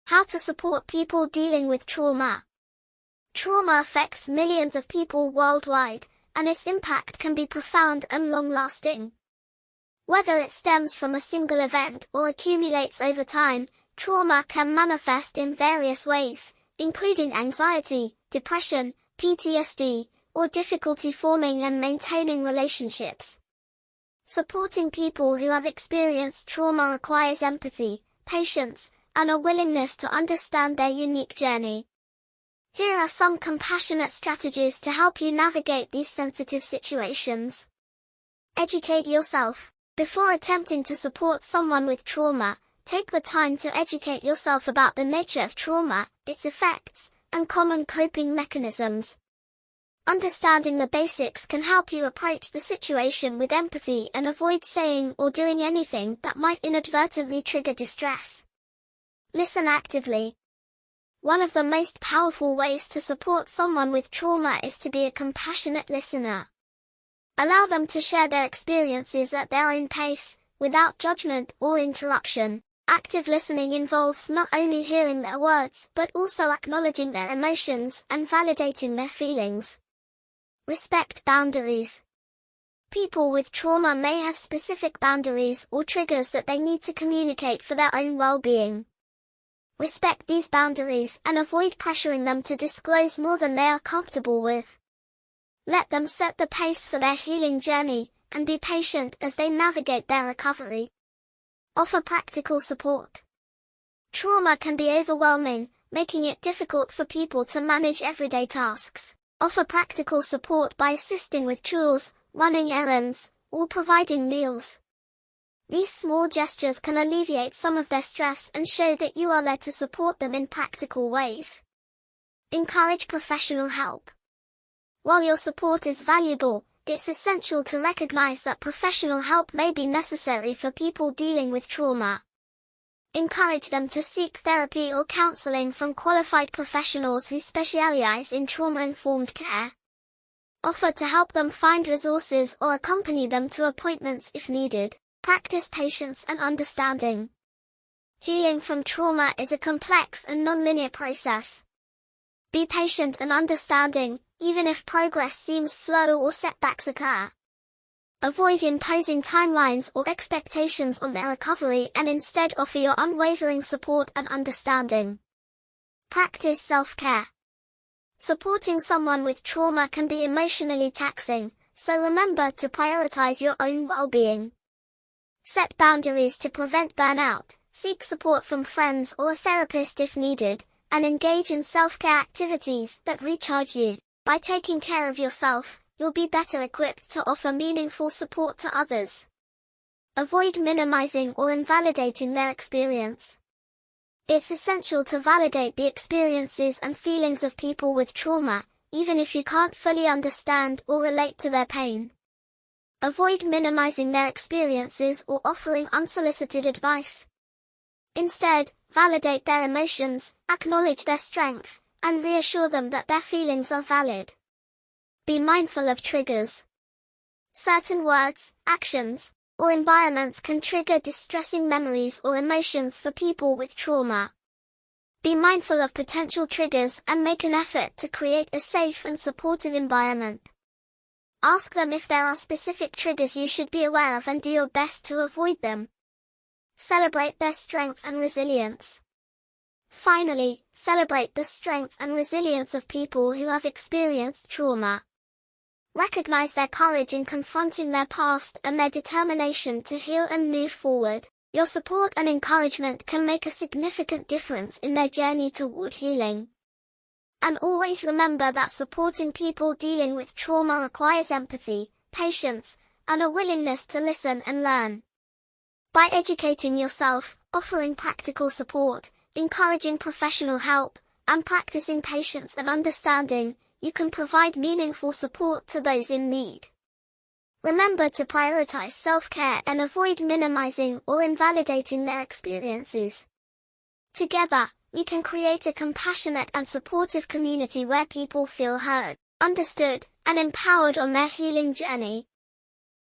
How to support people dealing with trauma. Trauma affects millions of people worldwide, and its impact can be profound and long-lasting. Whether it stems from a single event or accumulates over time, trauma can manifest in various ways, including anxiety, depression, PTSD, or difficulty forming and maintaining relationships. Supporting people who have experienced trauma requires empathy, patience, and a willingness to understand their unique journey. Here are some compassionate strategies to help you navigate these sensitive situations. Educate yourself. Before attempting to support someone with trauma, take the time to educate yourself about the nature of trauma, its effects, and common coping mechanisms. Understanding the basics can help you approach the situation with empathy and avoid saying or doing anything that might inadvertently trigger distress. Listen actively. One of the most powerful ways to support someone with trauma is to be a compassionate listener. Allow them to share their experiences at their own pace, without judgment or interruption. Active listening involves not only hearing their words but also acknowledging their emotions and validating their feelings. Respect boundaries. People with trauma may have specific boundaries or triggers that they need to communicate for their own well-being. Respect these boundaries and avoid pressuring them to disclose more than they are comfortable with. Let them set the pace for their healing journey, and be patient as they navigate their recovery. Offer practical support. Trauma can be overwhelming, making it difficult for people to manage everyday tasks. Offer practical support by assisting with chores, running errands, or providing meals. These small gestures can alleviate some of their stress and show that you are there to support them in practical ways. Encourage professional help. While your support is valuable, it's essential to recognize that professional help may be necessary for people dealing with trauma. Encourage them to seek therapy or counseling from qualified professionals who specialize in trauma-informed care. Offer to help them find resources or accompany them to appointments if needed. Practice patience and understanding. Healing from trauma is a complex and non-linear process. Be patient and understanding, even if progress seems slow or setbacks occur. Avoid imposing timelines or expectations on their recovery and instead offer your unwavering support and understanding. Practice self-care. Supporting someone with trauma can be emotionally taxing, so remember to prioritize your own well-being. Set boundaries to prevent burnout, seek support from friends or a therapist if needed, and engage in self-care activities that recharge you. By taking care of yourself, you'll be better equipped to offer meaningful support to others. Avoid minimizing or invalidating their experience. It's essential to validate the experiences and feelings of people with trauma, even if you can't fully understand or relate to their pain. Avoid minimizing their experiences or offering unsolicited advice. Instead, validate their emotions, acknowledge their strength, and reassure them that their feelings are valid. Be mindful of triggers. Certain words, actions, or environments can trigger distressing memories or emotions for people with trauma. Be mindful of potential triggers and make an effort to create a safe and supportive environment. Ask them if there are specific triggers you should be aware of and do your best to avoid them. Celebrate their strength and resilience. Finally, celebrate the strength and resilience of people who have experienced trauma. Recognize their courage in confronting their past and their determination to heal and move forward. Your support and encouragement can make a significant difference in their journey toward healing. And always remember that supporting people dealing with trauma requires empathy, patience, and a willingness to listen and learn. By educating yourself, offering practical support, encouraging professional help, and practicing patience and understanding, you can provide meaningful support to those in need. Remember to prioritize self-care and avoid minimizing or invalidating their experiences. Together, we can create a compassionate and supportive community where people feel heard, understood, and empowered on their healing journey.